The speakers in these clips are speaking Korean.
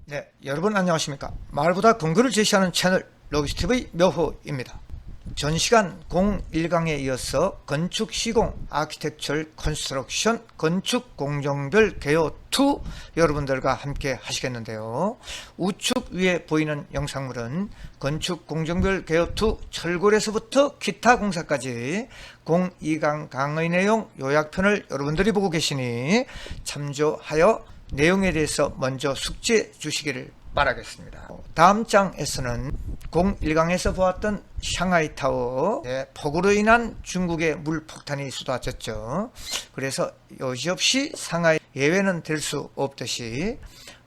네, 여러분 안녕하십니까. 말보다 근거를 제시하는 채널 로기스TV 묘호입니다. 전시관 01강에 이어서 건축 시공 아키텍처럴 컨스트럭션 건축 공정별 개요 2 여러분들과 함께 하시겠는데요. 우측 위에 보이는 영상물은 건축 공정별 개요 2 철골에서부터 기타 공사까지 02강 강의 내용 요약편을 여러분들이 보고 계시니 참조하여 내용에 대해서 먼저 숙지해 주시기를 바라겠습니다. 다음 장에서는 01강에서 보았던 샹하이타워 폭우로 인한 중국의 물폭탄이 쏟아졌죠. 그래서 여지없이 상하이 예외는 될 수 없듯이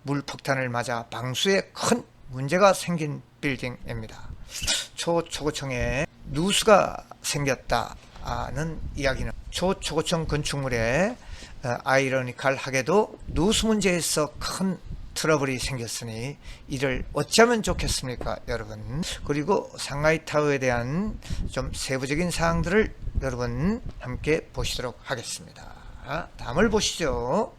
물폭탄을 맞아 방수에 큰 문제가 생긴 빌딩입니다. 초초고층에 누수가 생겼다는 이야기는 초초고층 건축물에 아이러니컬하게도 누수 문제에서 큰 트러블이 생겼으니 이를 어찌하면 좋겠습니까, 여러분. 그리고 상하이타워에 대한 좀 세부적인 사항들을 여러분 함께 보시도록 하겠습니다. 다음을 보시죠.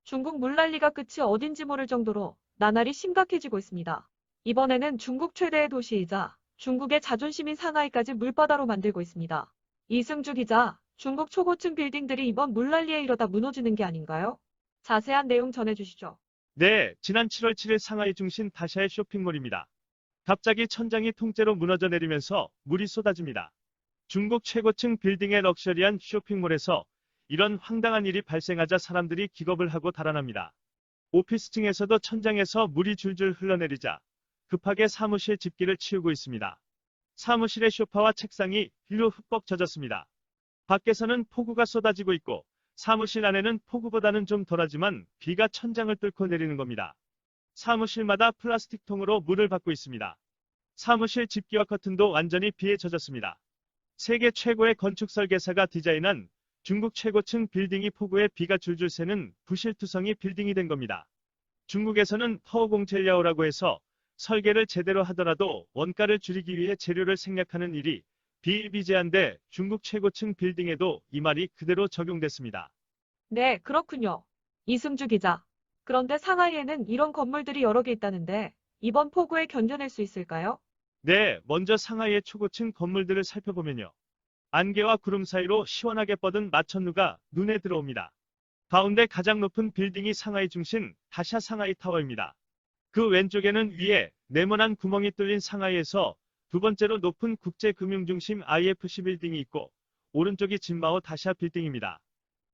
중국 물난리가 끝이 어딘지 모를 정도로 나날이 심각해지고 있습니다. 이번에는 중국 최대의 도시이자 중국의 자존심인 상하이까지 물바다로 만들고 있습니다. 이승주 기자, 중국 초고층 빌딩들이 이번 물난리에 이러다 무너지는 게 아닌가요? 자세한 내용 전해주시죠. 네, 지난 7월 7일 상하이 중심 다샤의 쇼핑몰입니다. 갑자기 천장이 통째로 무너져 내리면서 물이 쏟아집니다. 중국 최고층 빌딩의 럭셔리한 쇼핑몰에서 이런 황당한 일이 발생하자 사람들이 기겁을 하고 달아납니다. 오피스층에서도 천장에서 물이 줄줄 흘러내리자 급하게 사무실 집기를 치우고 있습니다. 사무실의 소파와 책상이 비로 흠뻑 젖었습니다. 밖에서는 폭우가 쏟아지고 있고 사무실 안에는 폭우보다는 좀 덜하지만 비가 천장을 뚫고 내리는 겁니다. 사무실마다 플라스틱 통으로 물을 받고 있습니다. 사무실 집기와 커튼도 완전히 비에 젖었습니다. 세계 최고의 건축 설계사가 디자인한 중국 최고층 빌딩이 폭우에 비가 줄줄 새는 부실투성이 빌딩이 된 겁니다. 중국에서는 터오공젤야오라고 해서 설계를 제대로 하더라도 원가를 줄이기 위해 재료를 생략하는 일이 비일비재한데 중국 최고층 빌딩에도 이 말이 그대로 적용됐습니다. 네, 그렇군요. 이승주 기자. 그런데 상하이에는 이런 건물들이 여러 개 있다는데 이번 폭우에 견뎌낼 수 있을까요? 네, 먼저 상하이의 초고층 건물들을 살펴보면요. 안개와 구름 사이로 시원하게 뻗은 마천루가 눈에 들어옵니다. 가운데 가장 높은 빌딩이 상하이 중심 다샤 상하이 타워입니다. 그 왼쪽에는 위에 네모난 구멍이 뚫린 상하이에서 두 번째로 높은 국제금융중심 IFC 빌딩이 있고 오른쪽이 진마오 다샤 빌딩입니다.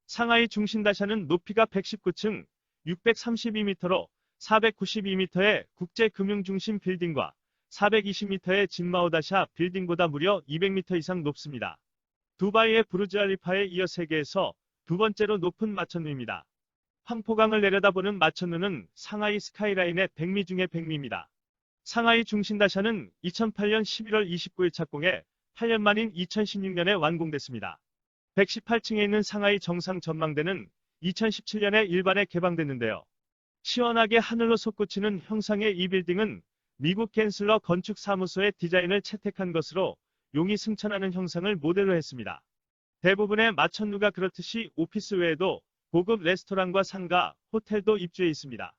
상하이 중심 다샤는 높이가 119층 632m로 492m의 국제금융중심 빌딩과 420m의 진마오 다샤 빌딩보다 무려 200m 이상 높습니다. 두바이의 부르즈알리파에 이어 세계에서 두 번째로 높은 마천루입니다. 황포강을 내려다보는 마천루는 상하이 스카이라인의 백미 중의 백미입니다. 상하이 중심다샤는 2008년 11월 29일 착공해 8년 만인 2016년에 완공됐습니다. 118층에 있는 상하이 정상 전망대는 2017년에 일반에 개방됐는데요. 시원하게 하늘로 솟구치는 형상의 이 빌딩은 미국 갠슬러 건축사무소의 디자인을 채택한 것으로 용이 승천하는 형상을 모델로 했습니다. 대부분의 마천루가 그렇듯이 오피스 외에도 고급 레스토랑과 상가, 호텔도 입주해 있습니다.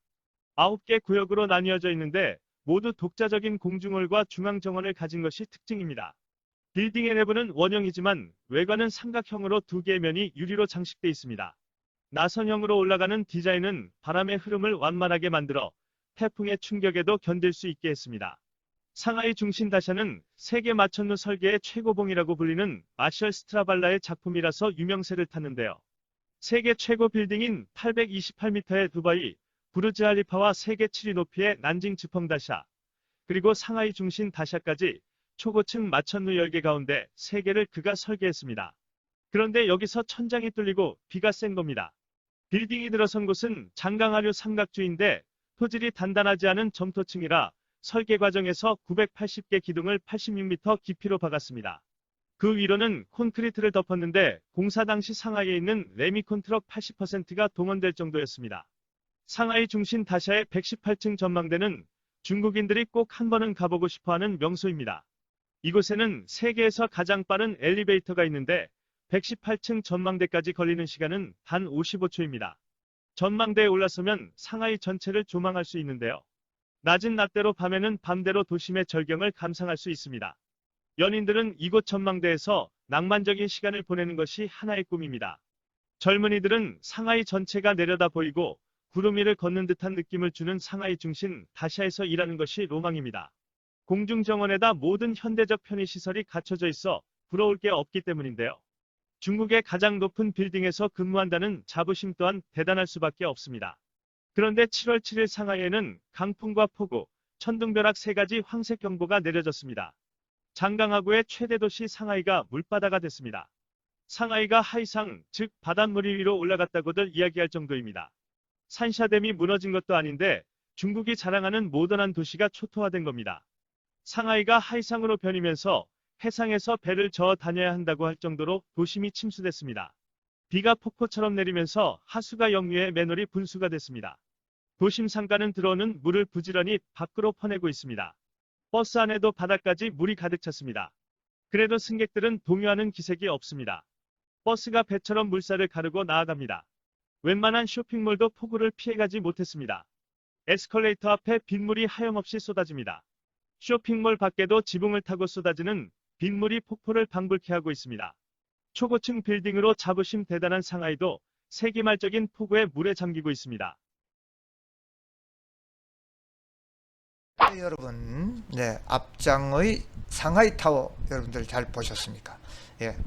9개 구역으로 나뉘어져 있는데 모두 독자적인 공중홀과 중앙정원을 가진 것이 특징입니다. 빌딩의 내부는 원형이지만 외관은 삼각형으로 두 개의 면이 유리로 장식돼 있습니다. 나선형으로 올라가는 디자인은 바람의 흐름을 완만하게 만들어 태풍의 충격에도 견딜 수 있게 했습니다. 상하이 중심 다샤는 세계 마천루 설계의 최고봉이라고 불리는 마셜 스트라발라의 작품이라서 유명세를 탔는데요. 세계 최고 빌딩인 828m의 두바이 부르즈알리파와 세계 7위 높이의 난징 지펑 다샤, 그리고 상하이 중심 다샤까지 초고층 마천루 10개 가운데 3개를 그가 설계했습니다. 그런데 여기서 천장이 뚫리고 비가 센 겁니다. 빌딩이 들어선 곳은 장강하류 삼각주인데 토질이 단단하지 않은 점토층이라 설계 과정에서 980개 기둥을 86m 깊이로 박았습니다. 그 위로는 콘크리트를 덮었는데 공사 당시 상하이에 있는 레미콘 트럭 80%가 동원될 정도였습니다. 상하이 중심 다샤의 118층 전망대는 중국인들이 꼭 한 번은 가보고 싶어하는 명소입니다. 이곳에는 세계에서 가장 빠른 엘리베이터가 있는데 118층 전망대까지 걸리는 시간은 단 55초입니다. 전망대에 올라서면 상하이 전체를 조망할 수 있는데요. 낮은 낮대로 밤에는 밤대로 도심의 절경을 감상할 수 있습니다. 연인들은 이곳 전망대에서 낭만적인 시간을 보내는 것이 하나의 꿈입니다. 젊은이들은 상하이 전체가 내려다 보이고 구름 위를 걷는 듯한 느낌을 주는 상하이 중심 다시아에서 일하는 것이 로망입니다. 공중정원에다 모든 현대적 편의시설이 갖춰져 있어 부러울 게 없기 때문인데요. 중국의 가장 높은 빌딩에서 근무한다는 자부심 또한 대단할 수밖에 없습니다. 그런데 7월 7일 상하이에는 강풍과 폭우, 천둥벼락 세 가지 황색 경보가 내려졌습니다. 장강하구의 최대 도시 상하이가 물바다가 됐습니다. 상하이가 하이상, 즉 바닷물 위로 올라갔다고들 이야기할 정도입니다. 산샤댐이 무너진 것도 아닌데 중국이 자랑하는 모던한 도시가 초토화된 겁니다. 상하이가 하이상으로 변이면서 해상에서 배를 저어 다녀야 한다고 할 정도로 도심이 침수됐습니다. 비가 폭포처럼 내리면서 하수가 역류해 맨홀이 분수가 됐습니다. 도심 상가는 들어오는 물을 부지런히 밖으로 퍼내고 있습니다. 버스 안에도 바닥까지 물이 가득 찼습니다. 그래도 승객들은 동요하는 기색이 없습니다. 버스가 배처럼 물살을 가르고 나아갑니다. 웬만한 쇼핑몰도 폭우를 피해가지 못했습니다. 에스컬레이터 앞에 빗물이 하염없이 쏟아집니다. 쇼핑몰 밖에도 지붕을 타고 쏟아지는 빗물이 폭포를 방불케 하고 있습니다. 초고층 빌딩으로 자부심 대단한 상하이도 세기말적인 폭우에 물에 잠기고 있습니다. 네, 여러분, 앞장의 상하이 타워 여러분들 잘 보셨습니까?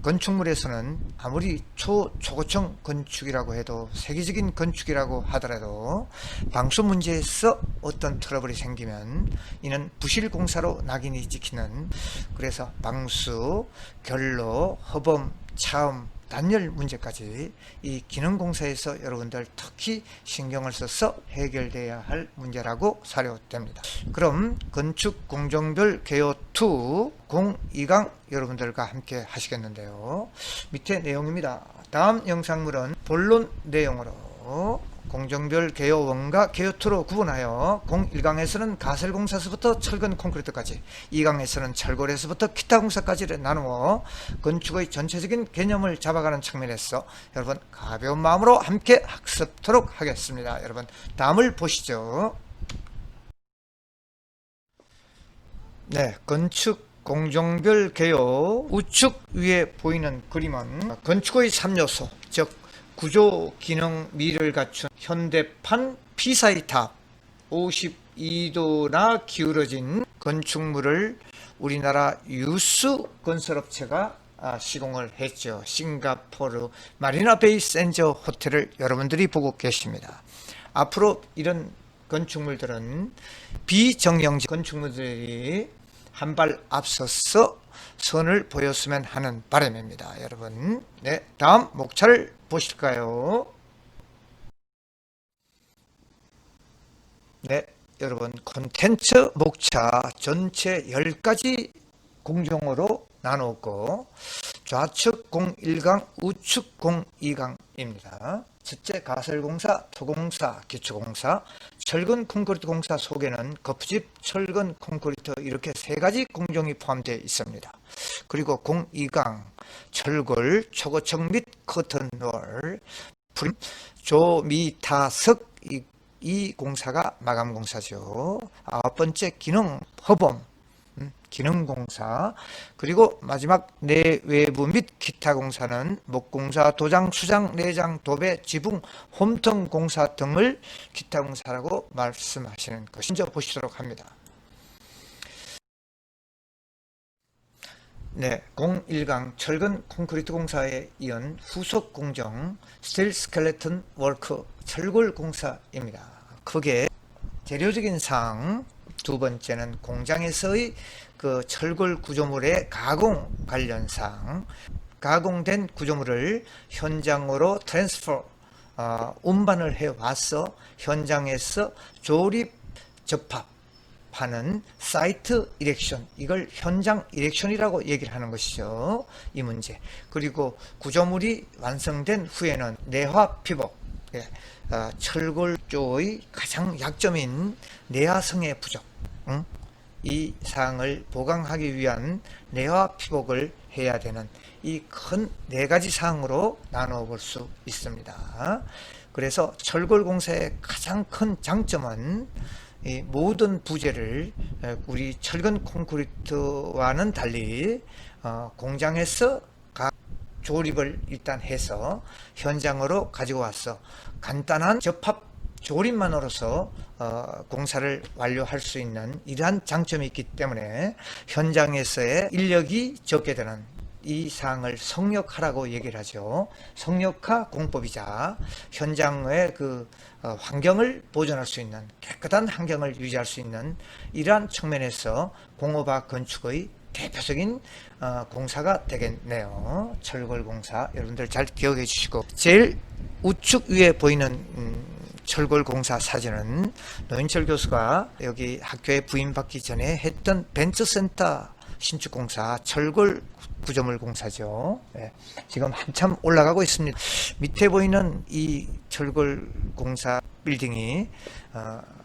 건축물에서는 아무리 초고층 건축이라고 해도 세계적인 건축이라고 하더라도 방수 문제에서 어떤 트러블이 생기면 이는 부실 공사로 낙인이 찍히는, 그래서 방수, 결로, 허범, 차음, 단열 문제까지 이 기능공사에서 여러분들 특히 신경을 써서 해결돼야 할 문제라고 사료됩니다. 그럼 건축 공정별 개요2 02강 여러분들과 함께 하시겠는데요. 밑에 내용입니다. 다음 영상물은 본론 내용으로 공정별 개요 1과 개요 2로 구분하여 01강에서는 가설공사서부터 철근 콘크리트까지, 2강에서는 철골에서부터 기타 공사까지를 나누어 건축의 전체적인 개념을 잡아가는 측면에서 여러분 가벼운 마음으로 함께 학습토록 하겠습니다. 여러분 다음을 보시죠. 건축 공정별 개요 우측 위에 보이는 그림은 건축의 3요소, 즉 구조, 기능, 미를 갖춘 현대판 피사이탑 52도나 기울어진 건축물을 우리나라 유수 건설업체가 시공을 했죠. 싱가포르 마리나 베이 샌저 호텔을 여러분들이 보고 계십니다. 앞으로 이런 건축물들은 비정형지 건축물들이 한 발 앞서서 선을 보였으면 하는 바람입니다. 여러분, 다음 목차를 보실까요? 여러분 콘텐츠 목차 전체 10가지 공정으로 나누었고 좌측 01강, 우측 02강입니다. 첫째 가설공사, 토공사, 기초공사, 철근 콘크리트 공사 속에는 거푸집, 철근 콘크리트 이렇게 3가지 공정이 포함되어 있습니다. 그리고 02강 철골, 초고층 및 커튼롤, 프림, 조미타석 이 공사가 마감 공사죠. 9번째 기능 허범, 기능공사, 그리고 마지막 내외부 및 기타 공사는 목공사, 도장, 수장, 내장, 도배, 지붕, 홈통 공사 등을 기타 공사라고 말씀하시는 것이 먼저 보시도록 합니다. 01강 철근 콘크리트 공사에 이은 후속 공정 스틸 스켈레톤 워크 철골 공사입니다. 크게 재료적인 사항, 두 번째는 공장에서의 그 철골 구조물의 가공 관련 사항, 가공된 구조물을 현장으로 트랜스퍼, 운반을 해와서 현장에서 조립 접합하는 사이트 이렉션, 이걸 현장 이렉션이라고 얘기를 하는 것이죠. 이 문제. 그리고 구조물이 완성된 후에는 내화 피복, 철골조의 가장 약점인 내화성의 부족, 이 사항을 보강하기 위한 내화 피복을 해야 되는 이 큰 네 가지 사항으로 나누어 볼 수 있습니다. 그래서 철골공사의 가장 큰 장점은 이 모든 부재를 우리 철근 콘크리트와는 달리 공장에서 조립을 일단 해서 현장으로 가지고 와서 간단한 접합 조립만으로서 공사를 완료할 수 있는 이러한 장점이 있기 때문에 현장에서의 인력이 적게 되는 이 사항을 성역화라고 얘기를 하죠. 성역화 공법이자 현장의 그 환경을 보존할 수 있는 깨끗한 환경을 유지할 수 있는 이러한 측면에서 공업화 건축의 대표적인 공사가 되겠네요. 철골공사 여러분들 잘 기억해 주시고, 제일 우측 위에 보이는 철골공사 사진은 노인철 교수가 여기 학교에 부임받기 전에 했던 벤처센터 신축공사 철골 구조물 공사죠. 네, 지금 한참 올라가고 있습니다. 밑에 보이는 이 철골공사 빌딩이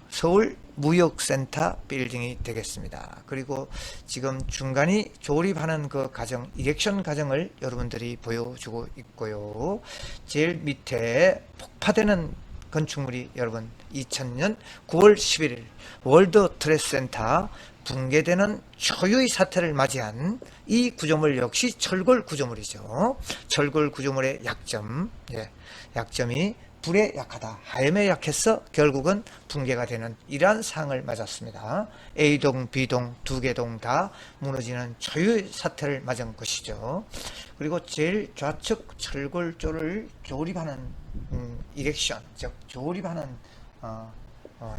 서울 무역센터 빌딩이 되겠습니다. 그리고 지금 중간이 조립하는 그 과정, 이렉션 과정을 여러분들이 보여주고 있고요. 제일 밑에 폭파되는 건축물이 여러분 2000년 9월 11일 월드 트레이드 센터 붕괴되는 초유의 사태를 맞이한 이 구조물 역시 철골 구조물이죠. 철골 구조물의 약점, 약점이 불에 약하다, 하염에 약해서 결국은 붕괴가 되는 이러한 상황을 맞았습니다. A동, B동, 두 개 동 다 무너지는 초유의 사태를 맞은 것이죠. 그리고 제일 좌측 철골조를 조립하는 이렉션, 즉 조립하는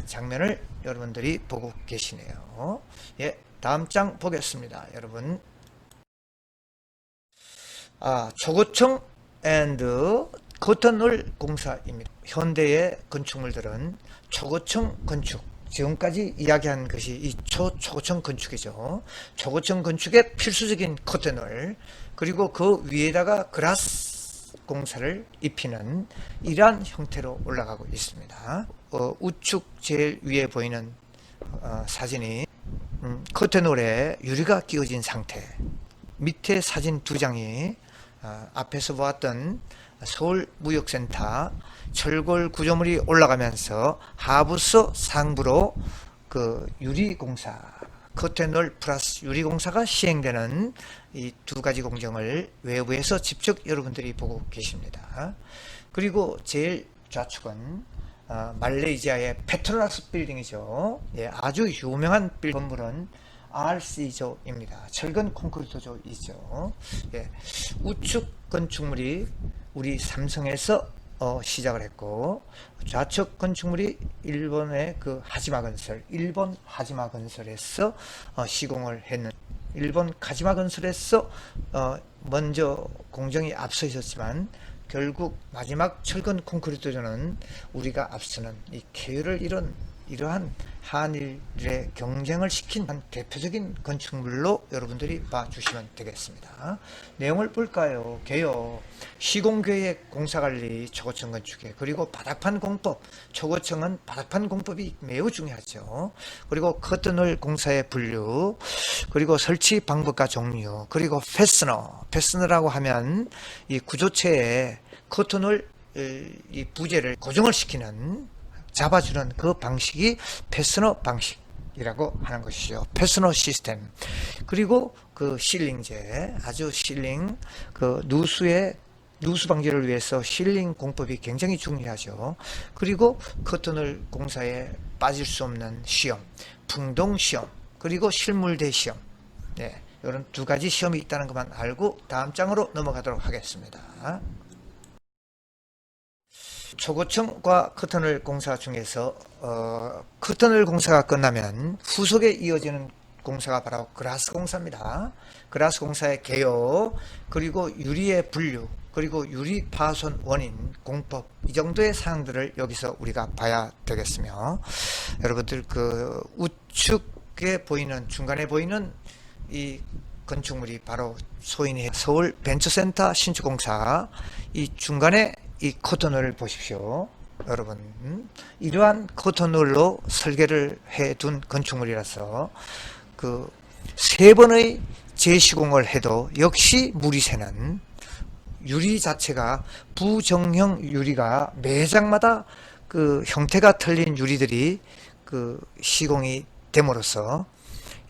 장면을 여러분들이 보고 계시네요. 예, 다음 장 보겠습니다. 여러분, 초고층 앤드 커튼홀 공사입니다. 현대의 건축물들은 초고층 건축, 지금까지 이야기한 것이 이 초고층 건축이죠. 초고층 건축의 필수적인 커튼홀, 그리고 그 위에다가 글라스 공사를 입히는 이러한 형태로 올라가고 있습니다. 우측 제일 위에 보이는 사진이 커튼홀에 유리가 끼워진 상태, 밑에 사진 두 장이 앞에서 보았던 서울무역센터 철골 구조물이 올라가면서 하부서 상부로 그 유리공사, 커튼홀 플러스 유리공사가 시행되는 이 두 가지 공정을 외부에서 직접 여러분들이 보고 계십니다. 그리고 제일 좌측은 말레이시아의 페트로나스 빌딩이죠. 예, 아주 유명한 건물은 RC조입니다. 철근 콘크리트조이죠. 예, 우측 건축물이 우리 삼성에서 시작을 했고, 좌측 건축물이 일본의 그 하지마 건설, 일본 하지마 건설에서 시공을 했는, 일본 하지마 건설에서 먼저 공정이 앞서 있었지만 결국 마지막 철근 콘크리트조는 우리가 앞서는 이 계율을 이룬 이러한 한일의 경쟁을 시킨 한 대표적인 건축물로 여러분들이 봐주시면 되겠습니다. 내용을 볼까요? 개요, 시공계획, 공사관리, 초고층 건축계, 그리고 바닥판 공법, 초고층은 바닥판 공법이 매우 중요하죠. 그리고 커튼홀 공사의 분류, 그리고 설치 방법과 종류, 그리고 패스너라고 하면 이 구조체에 커튼홀 이 부재를 고정을 시키는, 잡아주는 그 방식이 패스너 방식이라고 하는 것이죠. 패스너 시스템. 그리고 그 실링제, 아주 실링, 그 누수 방지를 위해서 실링 공법이 굉장히 중요하죠. 그리고 커튼홀 공사에 빠질 수 없는 시험, 풍동 시험, 그리고 실물대 시험. 네, 이런 두 가지 시험이 있다는 것만 알고 다음 장으로 넘어가도록 하겠습니다. 초고층과 커튼홀 공사 중에서 커튼홀 공사가 끝나면 후속에 이어지는 공사가 바로 글라스 공사입니다. 글라스 공사의 개요, 그리고 유리의 분류, 그리고 유리 파손 원인, 공법, 이 정도의 사항들을 여기서 우리가 봐야 되겠으며, 여러분들 그 우측에 보이는, 중간에 보이는 이 건축물이 바로 소인의 서울 벤처센터 신축공사, 이 중간에 이 커튼홀을 보십시오. 여러분, 이러한 커튼홀로 설계를 해둔 건축물이라서 그 세 번의 재시공을 해도 역시 물이 새는, 유리 자체가 부정형 유리가 매장마다 그 형태가 틀린 유리들이 그 시공이 됨으로써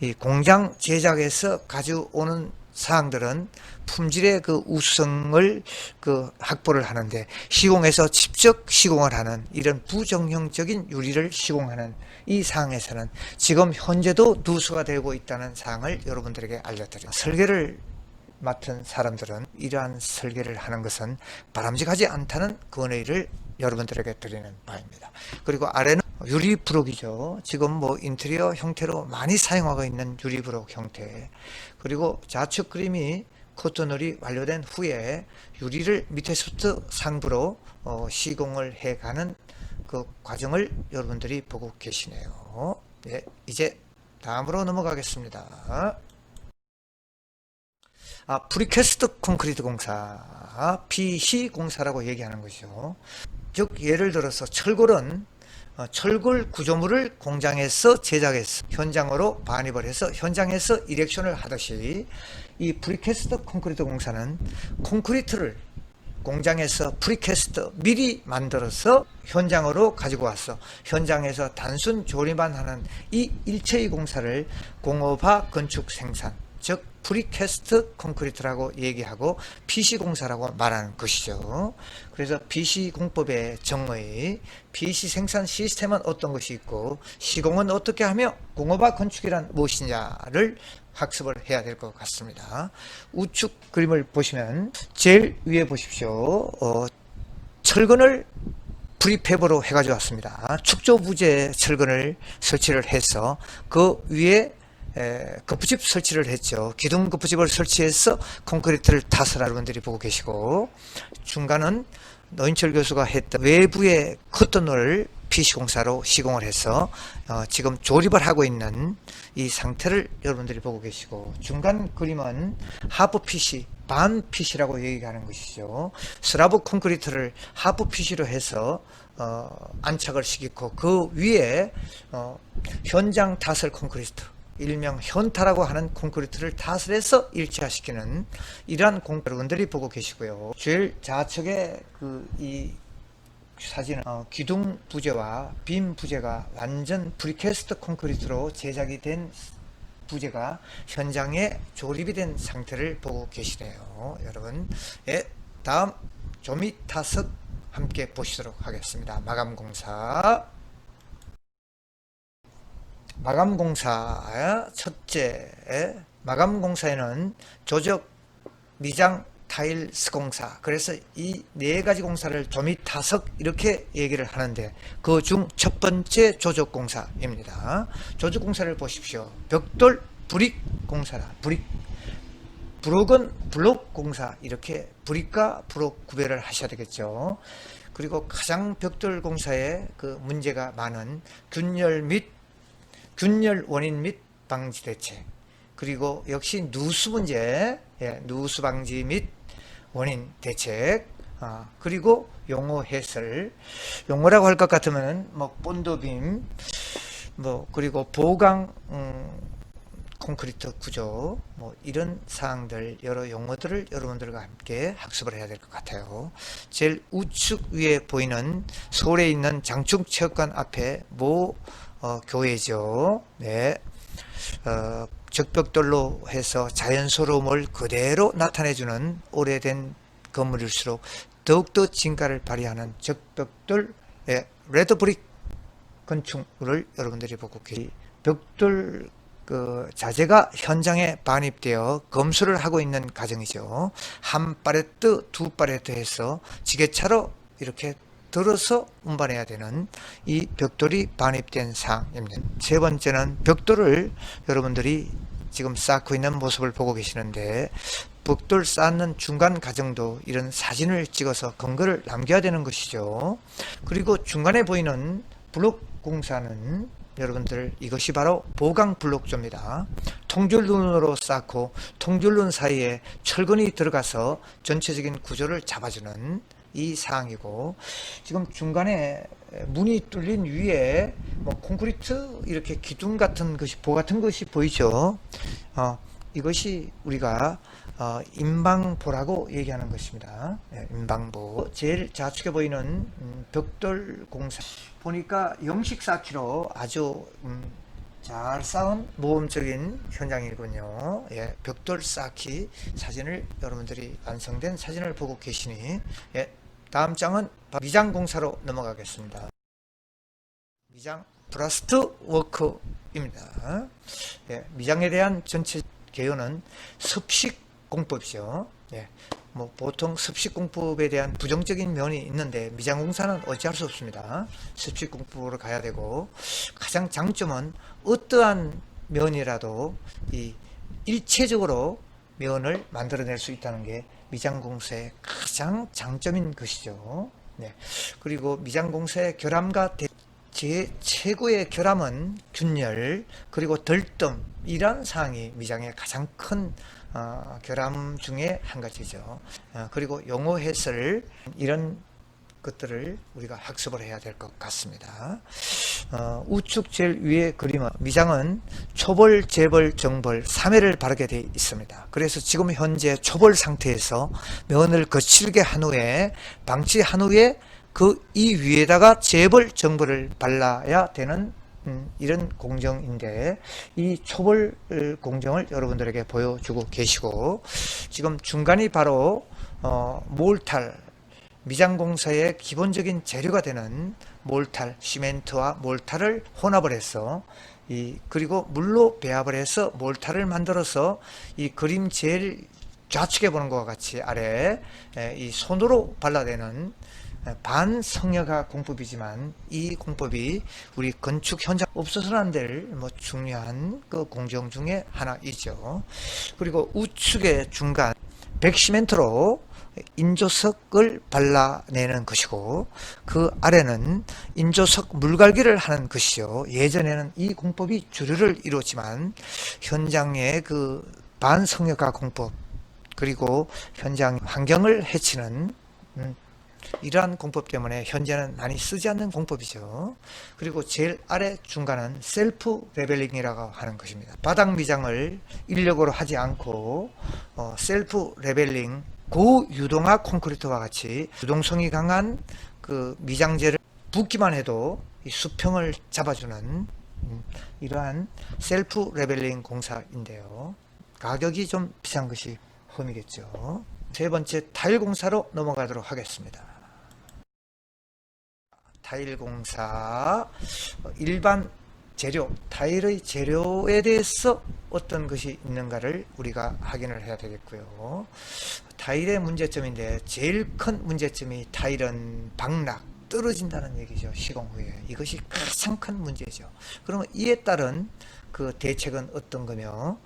이 공장 제작에서 가져오는 사항들은 품질의 그 우수성을 그 확보를 하는데, 시공에서 직접 시공을 하는 이런 부정형적인 유리를 시공하는 이 사항에서는 지금 현재도 누수가 되고 있다는 사항을 여러분들에게 알려드립니다. 설계를 맡은 사람들은 이러한 설계를 하는 것은 바람직하지 않다는 권해를 여러분들에게 드리는 바입니다. 그리고 아래는 유리 브록이죠. 지금 뭐 인테리어 형태로 많이 사용하고 있는 유리 브록 형태. 그리고 좌측 그림이 코트놀이 완료된 후에 유리를 밑에서부터 상부로 시공을 해가는 그 과정을 여러분들이 보고 계시네요. 네, 이제 다음으로 넘어가겠습니다. 프리캐스트 콘크리트 공사, PC 공사라고 얘기하는 것이죠. 즉 예를 들어서 철골은 철골 구조물을 공장에서 제작해서 현장으로 반입을 해서 현장에서 이렉션을 하듯이, 이 프리캐스트 콘크리트 공사는 콘크리트를 공장에서 프리캐스트 미리 만들어서 현장으로 가지고 와서 현장에서 단순 조립만 하는 이 일체의 공사를 공업화 건축 생산, 즉 프리캐스트 콘크리트라고 얘기하고 PC 공사라고 말하는 것이죠. 그래서 PC 공법의 정의, PC 생산 시스템은 어떤 것이 있고 시공은 어떻게 하며 공업화 건축이란 무엇이냐를 학습을 해야 될 것 같습니다. 우측 그림을 보시면 제일 위에 보십시오. 철근을 프리팹으로 해가지고 왔습니다. 축조 부재 철근을 설치를 해서 그 위에 거푸집 설치를 했죠. 기둥 거푸집을 설치해서 콘크리트를 타서 여러분들이 보고 계시고, 중간은 노인철 교수가 했던 외부의 커튼을 PC공사로 시공을 해서 지금 조립을 하고 있는 이 상태를 여러분들이 보고 계시고, 중간 그림은 하프 PC, 반 PC라고 얘기하는 것이죠. 슬라브 콘크리트를 하프 PC로 해서 안착을 시키고 그 위에 현장 타설 콘크리트, 일명 현타라고 하는 콘크리트를 타설 해서 일체화시키는 이러한 여러분들이 보고 계시고요. 제일 좌측에 이 사진은 기둥 부재와 빔 부재가 완전 프리캐스트 콘크리트로 제작이 된 부재가 현장에 조립이 된 상태를 보고 계시네요. 여러분, 다음 조미 타석 함께 보시도록 하겠습니다. 마감공사. 마감공사 첫째, 마감공사에는 조적, 미장, 타일스 공사, 그래서 이 네 가지 공사를 조미 타석 이렇게 얘기를 하는데 그 중 첫 번째 조적 공사입니다. 조적 공사를 보십시오. 벽돌 브릭 공사라. 브록은 블록 공사, 이렇게 브릭과 브록 구별을 하셔야 되겠죠. 그리고 가장 벽돌 공사에 그 문제가 많은 균열 원인 및 방지 대책, 그리고 역시 누수 문제, 누수 방지 및 원인 대책, 그리고 용어 해설, 용어라고 할 것 같으면 뭐 본드빔, 그리고 보강 콘크리트 구조, 이런 사항들, 여러 용어들을 여러분들과 함께 학습을 해야 될 것 같아요. 제일 우측 위에 보이는 서울에 있는 장충체육관 앞에 모 교회죠. 네. 적벽돌로 해서 자연스러움을 그대로 나타내주는 오래된 건물일수록 더욱더 진가를 발휘하는 적벽돌 레드브릭 건축물을 여러분들이 보고 계시. 벽돌 자재가 현장에 반입되어 검수를 하고 있는 과정이죠. 한 팔레트, 두 팔레트 해서 지게차로 이렇게 들어서 운반해야 되는 이 벽돌이 반입된 사항입니다. 세 번째는 벽돌을 여러분들이 지금 쌓고 있는 모습을 보고 계시는데, 벽돌 쌓는 중간 과정도 이런 사진을 찍어서 근거를 남겨야 되는 것이죠. 그리고 중간에 보이는 블록 공사는 여러분들 이것이 바로 보강 블록조입니다. 통줄눈으로 쌓고 통줄눈 사이에 철근이 들어가서 전체적인 구조를 잡아주는 이 사항이고, 지금 중간에 문이 뚫린 위에 콘크리트 이렇게 기둥 같은 것이, 보 같은 것이 보이죠. 이것이 우리가 인방보라고 얘기하는 것입니다. 예, 인방보. 제일 좌측에 보이는 벽돌 공사 보니까 영식 쌓기로 아주 잘 쌓은 모범적인 현장이군요. 예, 벽돌 쌓기 사진을 여러분들이 완성된 사진을 보고 계시니, 예, 다음 장은 미장 공사로 넘어가겠습니다. 미장 브라스트 워크입니다. 예, 미장에 대한 전체 개요는 습식 공법이죠. 예, 뭐 보통 습식 공법에 대한 부정적인 면이 있는데 미장 공사는 어찌할 수 없습니다. 습식 공법으로 가야 되고, 가장 장점은 어떠한 면이라도 이 일체적으로 면을 만들어낼 수 있다는 게 미장 공사의 가장 장점인 것이죠. 네. 그리고 미장 공사의 결함과 최고의 결함은 균열 그리고 덜뜸, 이런 사항이 미장의 가장 큰 결함 중에 한 가지죠. 그리고 용어 해설, 이런 것들을 우리가 학습을 해야 될 것 같습니다. 우측 제일 위의 그림은 미장은 초벌, 재벌, 정벌 3회를 바르게 되어 있습니다. 그래서 지금 현재 초벌 상태에서 면을 거칠게 한 후에 방치한 후에 그 이 위에다가 재벌, 정벌을 발라야 되는 이런 공정인데, 이 초벌 공정을 여러분들에게 보여주고 계시고, 지금 중간이 바로 몰탈, 미장공사의 기본적인 재료가 되는 몰탈, 시멘트와 몰탈을 혼합을 해서 그리고 물로 배합을 해서 몰탈을 만들어서 이 그림 제일 좌측에 보는 것과 같이 아래 이 손으로 발라내는 반성역화 공법이지만, 이 공법이 우리 건축 현장 없어서는 안 될 중요한 그 공정 중에 하나이죠. 그리고 우측의 중간 백시멘트로 인조석을 발라내는 것이고, 그 아래는 인조석 물갈기를 하는 것이죠. 예전에는 이 공법이 주류를 이루었지만 현장의 그 반성역화 공법, 그리고 현장 환경을 해치는 이러한 공법 때문에 현재는 많이 쓰지 않는 공법이죠. 그리고 제일 아래 중간은 셀프 레벨링이라고 하는 것입니다. 바닥 미장을 인력으로 하지 않고 셀프 레벨링, 고유동화 콘크리트와 같이 유동성이 강한 그 미장재를 붓기만 해도 이 수평을 잡아주는 이러한 셀프 레벨링 공사인데요. 가격이 좀 비싼 것이 흠이겠죠. 세 번째, 타일 공사로 넘어가도록 하겠습니다. 타일 공사, 일반 재료, 타일의 재료에 대해서 어떤 것이 있는가를 우리가 확인을 해야 되겠고요. 타일의 문제점인데 제일 큰 문제점이 타일은 방락, 떨어진다는 얘기죠. 시공 후에. 이것이 가장 큰 문제죠. 그러면 이에 따른 그 대책은 어떤 거며,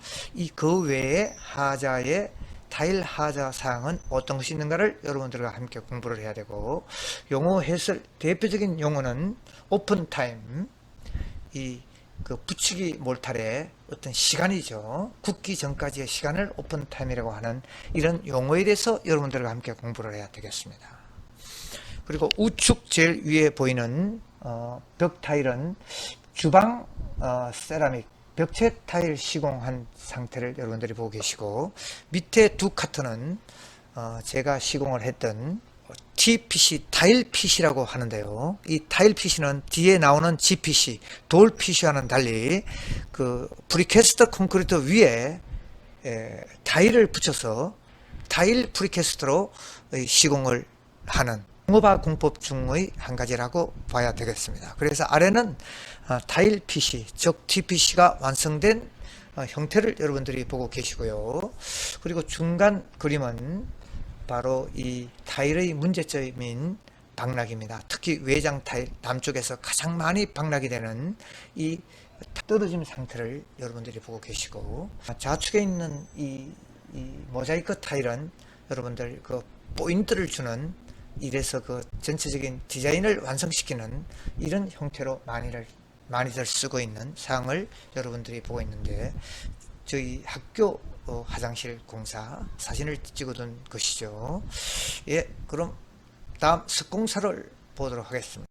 그 외에 하자의 타일 하자 사항은 어떤 것이 있는가를 여러분들과 함께 공부를 해야 되고, 용어 해설 대표적인 용어는 오픈타임, 그 붙이기 몰탈의 어떤 시간이죠. 굳기 전까지의 시간을 오픈타임이라고 하는 이런 용어에 대해서 여러분들과 함께 공부를 해야 되겠습니다. 그리고 우측 제일 위에 보이는 벽 타일은 주방 세라믹 벽체 타일 시공한 상태를 여러분들이 보고 계시고, 밑에 두 카트는 제가 시공을 했던 TPC, 타일 PC라고 하는데요. 이 타일 PC는 뒤에 나오는 GPC, 돌 PC와는 달리 그 프리캐스터 콘크리트 위에 타일을 붙여서 타일 프리캐스터로 시공을 하는 공업화 공법 중의 한 가지라고 봐야 되겠습니다. 그래서 아래는 타일 PC, 즉 TPC가 완성된 형태를 여러분들이 보고 계시고요. 그리고 중간 그림은 바로 이 타일의 문제점인 방락입니다. 특히 외장 타일 남쪽에서 가장 많이 방락이 되는 이 떨어짐 상태를 여러분들이 보고 계시고, 좌측에 있는 이 모자이크 타일은 여러분들 그 포인트를 주는, 이래서 그 전체적인 디자인을 완성시키는 이런 형태로 많이들 쓰고 있는 사항을 여러분들이 보고 있는데, 저희 학교 화장실 공사 사진을 찍어둔 것이죠. 예, 그럼 다음 석공사를 보도록 하겠습니다.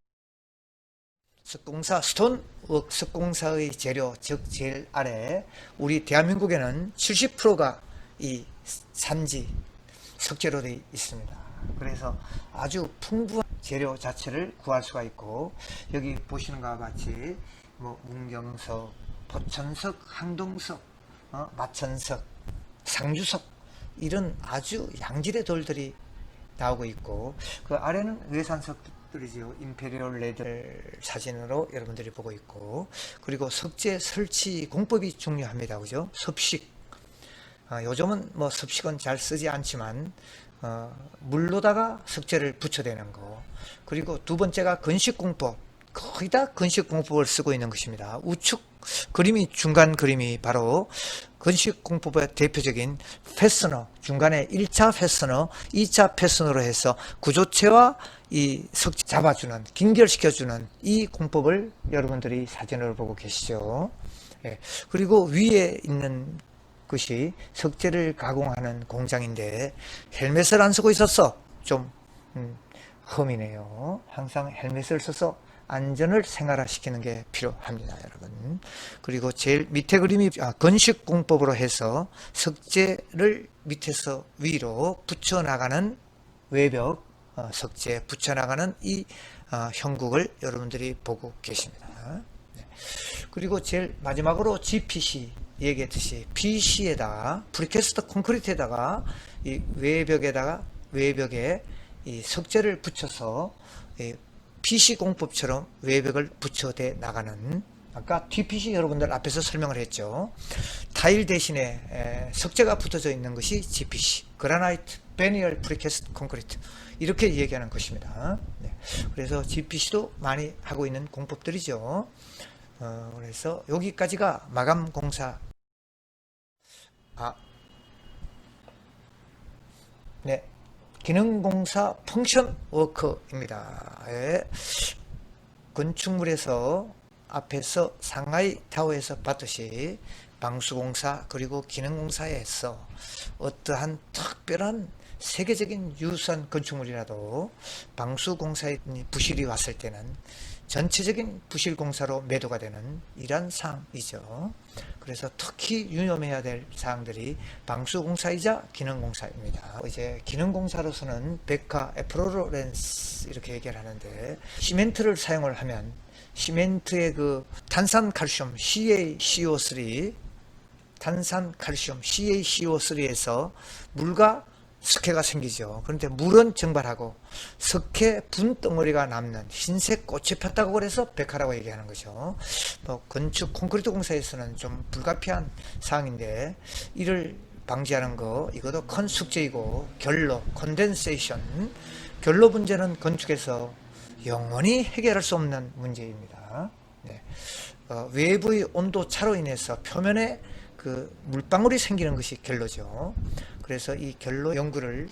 석공사 스톤 석공사의 재료, 즉 제일 아래 우리 대한민국에는 70%가 이 산지 석재로 되어 있습니다. 그래서 아주 풍부한 재료 자체를 구할 수가 있고, 여기 보시는 것과 같이 뭐 문경석, 포천석, 항동석, 마천석, 상주석, 이런 아주 양질의 돌들이 나오고 있고, 그 아래는 외산석들이죠. 임페리얼 레드 사진으로 여러분들이 보고 있고, 그리고 석재 설치 공법이 중요합니다. 그죠? 섭식. 요즘은 뭐 섭식은 잘 쓰지 않지만 물로다가 석재를 붙여대는 거, 그리고 두 번째가 건식공법, 거의 다 건식공법을 쓰고 있는 것입니다. 우측 그림이, 중간 그림이 바로 건식공법의 대표적인 패스너, 중간에 1차 패스너, 2차 패스너로 해서 구조체와 이 석재 잡아주는, 긴결시켜주는 이 공법을 여러분들이 사진을 보고 계시죠. 예. 그리고 위에 있는 것이 석재를 가공하는 공장인데, 헬멧을 안 쓰고 있었어. 좀 험이네요. 항상 헬멧을 써서 안전을 생활화시키는 게 필요합니다, 여러분. 그리고 제일 밑에 그림이 건식공법으로 해서 석재를 밑에서 위로 붙여나가는 외벽, 석재 붙여나가는 이 형국을 여러분들이 보고 계십니다. 네. 그리고 제일 마지막으로 GPC, 얘기했듯이 PC에다가, 프리캐스트 콘크리트에다가 이 외벽에 이 석재를 붙여서 PC 공법처럼 외벽을 붙여대 나가는, 아까 TPC 여러분들 앞에서 설명을 했죠. 타일 대신에 석재가 붙어져 있는 것이 GPC, 그라나이트 베니얼 프리캐스트 콘크리트, 이렇게 얘기하는 것입니다. 네. 그래서 GPC도 많이 하고 있는 공법들이죠. 그래서 여기까지가 마감 공사. 네. 기능공사 펑션 워커입니다. 예. 건축물에서 앞에서 상하이 타워에서 봤듯이 방수공사 그리고 기능공사에서 어떠한 특별한 세계적인 유산 건축물이라도 방수공사의 부실이 왔을 때는 전체적인 부실공사로 매도가 되는 이러한 사항이죠. 그래서 특히 유념해야 될 사항들이 방수공사이자 기능공사입니다. 이제 기능공사로서는 백화, 에프로렌스 이렇게 얘기를 하는데, 시멘트를 사용을 하면 시멘트의 그 탄산칼슘 CaCO3, 탄산칼슘 CaCO3에서 물과 석회가 생기죠. 그런데 물은 증발하고 석회 분덩어리가 남는, 흰색 꽃이 폈다고 그래서 백화라고 얘기하는 거죠. 뭐 건축 콘크리트 공사에서는 좀 불가피한 사항인데, 이를 방지하는 거, 이것도 큰 숙제이고, 결로, 컨덴세이션, 결로 문제는 건축에서 영원히 해결할 수 없는 문제입니다. 네. 외부의 온도 차로 인해서 표면에 그 물방울이 생기는 것이 결로죠. 그래서 이 결로 연구를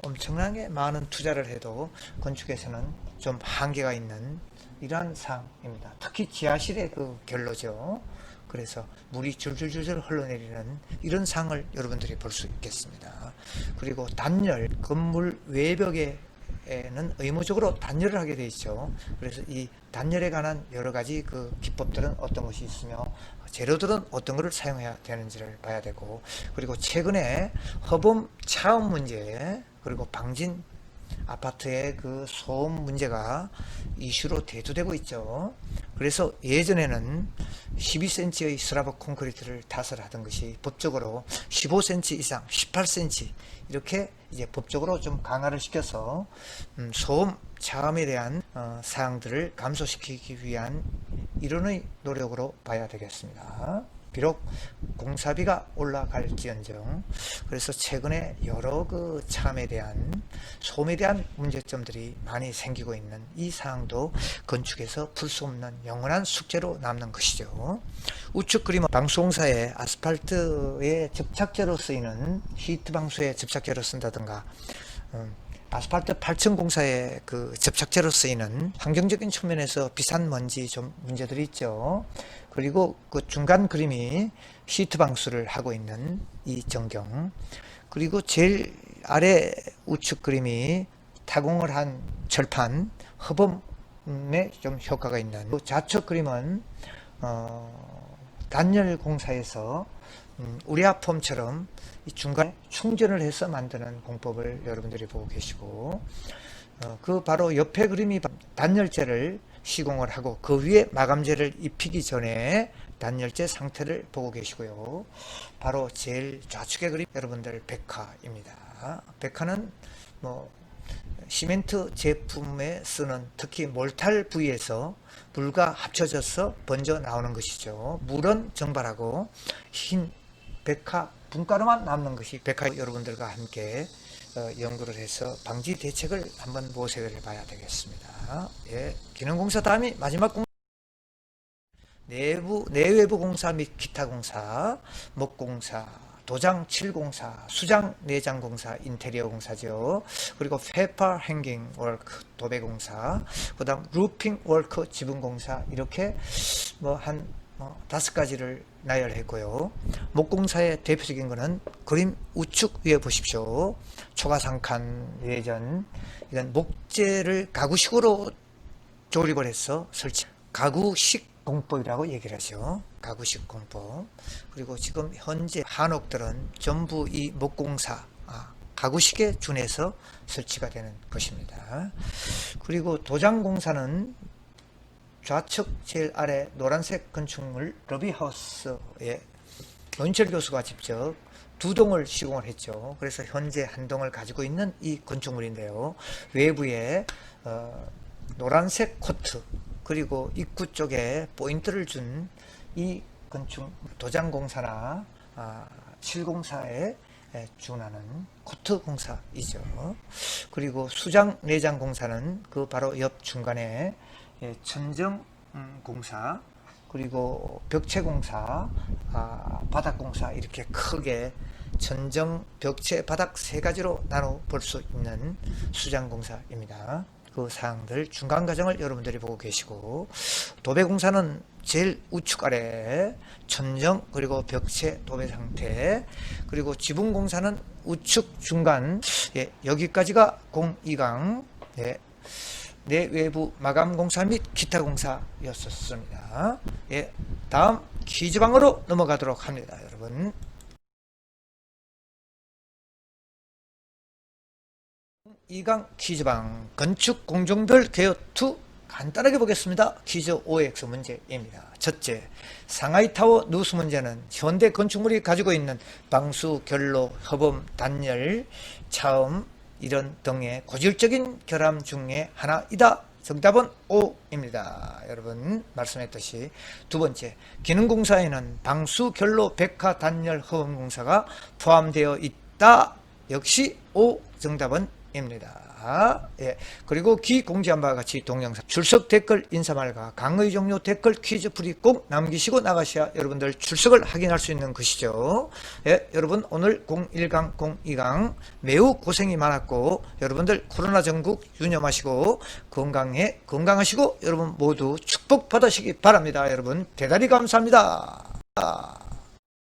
엄청나게 많은 투자를 해도 건축에서는 좀 한계가 있는 이러한 사항입니다. 특히 지하실의 그 결로죠. 그래서 물이 줄줄줄줄 흘러내리는 이런 상을 여러분들이 볼 수 있겠습니다. 그리고 단열, 건물 외벽에는 의무적으로 단열을 하게 되어 있죠. 그래서 이 단열에 관한 여러 가지 그 기법들은 어떤 것이 있으며 재료들은 어떤 것을 사용해야 되는지를 봐야 되고, 그리고 최근에 허범 차음 문제, 그리고 방진 아파트의 그 소음 문제가 이슈로 대두되고 있죠. 그래서 예전에는 12cm의 슬라브 콘크리트를 타설 하던 것이 법적으로 15cm 이상, 18cm 이렇게 이제 법적으로 좀 강화를 시켜서 소음 차음에 대한 사항들을 감소시키기 위한 일원의 노력으로 봐야 되겠습니다. 비록 공사비가 올라갈지언정, 그래서 최근에 여러 그 차음에 대한, 소음에 대한 문제점들이 많이 생기고 있는 이 사항도 건축에서 풀 수 없는 영원한 숙제로 남는 것이죠. 우측 그림은 방수공사의 아스팔트의 접착제로 쓰이는, 히트 방수의 접착제로 쓴다든가, 아스팔트 8층 공사의 그 접착제로 쓰이는 환경적인 측면에서 비싼 먼지 좀 문제들이 있죠. 그리고 그 중간 그림이 시트 방수를 하고 있는 이 전경, 그리고 제일 아래 우측 그림이 타공을 한 철판, 허범 좀 효과가 있는 좌측 그림은 단열 공사에서 우리아폼처럼 이 중간에 충전을 해서 만드는 공법을 여러분들이 보고 계시고, 그 바로 옆에 그림이 단열재를 시공을 하고 그 위에 마감재를 입히기 전에 단열재 상태를 보고 계시고요. 바로 제일 좌측의 그림 여러분들 백화입니다. 백화는 뭐 시멘트 제품에 쓰는 특히 몰탈 부위에서 물과 합쳐져서 번져 나오는 것이죠. 물은 증발하고 흰 백화 분가루만 남는 것이 백화. 여러분들과 함께 연구를 해서 방지 대책을 한번 모색을 해봐야 되겠습니다. 예, 기능공사 다음이 마지막 공사, 내외부 공사 및 기타 공사, 목공사, 도장 칠공사, 수장 내장 공사, 인테리어 공사죠. 그리고 페퍼 행깅 워크, 도배 공사, 그 다음 루핑 워크, 지붕 공사, 이렇게 한 5가지를 나열했고요. 목공사의 대표적인 것은 그림 우측 위에 보십시오. 초가상칸 예전, 이건 목재를 가구식으로 조립을 해서 설치, 가구식 공법이라고 얘기를 하죠. 가구식 공법. 그리고 지금 현재 한옥들은 전부 이 목공사, 가구식에 준해서 설치가 되는 것입니다. 그리고 도장공사는 좌측 제일 아래 노란색 건축물 러비하우스에 노인철 교수가 직접 2동을 시공을 했죠. 그래서 현재 1동을 가지고 있는 이 건축물인데요. 외부에 노란색 코트, 그리고 입구 쪽에 포인트를 준 이 건축 도장공사나 실공사에 준하는 코트 공사이죠. 그리고 수장 내장 공사는 그 바로 옆 중간에 천정 공사, 그리고 벽체 공사, 바닥 공사, 이렇게 크게 천정, 벽체, 바닥 3가지로 나눠 볼 수 있는 수장 공사입니다. 그 사항들 중간 과정을 여러분들이 보고 계시고, 도배공사는 제일 우측 아래 천정, 그리고 벽체 도배 상태, 그리고 지붕공사는 우측 중간, 여기까지가 02강 내외부 마감 공사 및 기타 공사였었습니다. 다음 퀴즈방으로 넘어가도록 합니다, 여러분. 2강 퀴즈방 건축 공정들 개요 2 간단하게 보겠습니다. 퀴즈 OX 문제입니다. 첫째, 상하이타워 누수 문제는 현대 건축물이 가지고 있는 방수, 결로, 허범, 단열, 차음, 이런 등의 고질적인 결함 중에 하나이다. 정답은 O입니다. 여러분 말씀했듯이. 두 번째, 기능공사에는 방수, 결로, 백화, 단열, 허범 공사가 포함되어 있다. 역시 O. 정답은 입니다. 그리고 공지한 바와 같이 동영상 출석 댓글 인사말과 강의 종료 댓글 퀴즈 풀이 꼭 남기시고 나가셔야 여러분들 출석을 확인할 수 있는 것이죠. 여러분 오늘 01강 02강 매우 고생이 많았고, 여러분들 코로나 전국 유념하시고 건강하시고 여러분 모두 축복 받으시기 바랍니다. 여러분 대단히 감사합니다.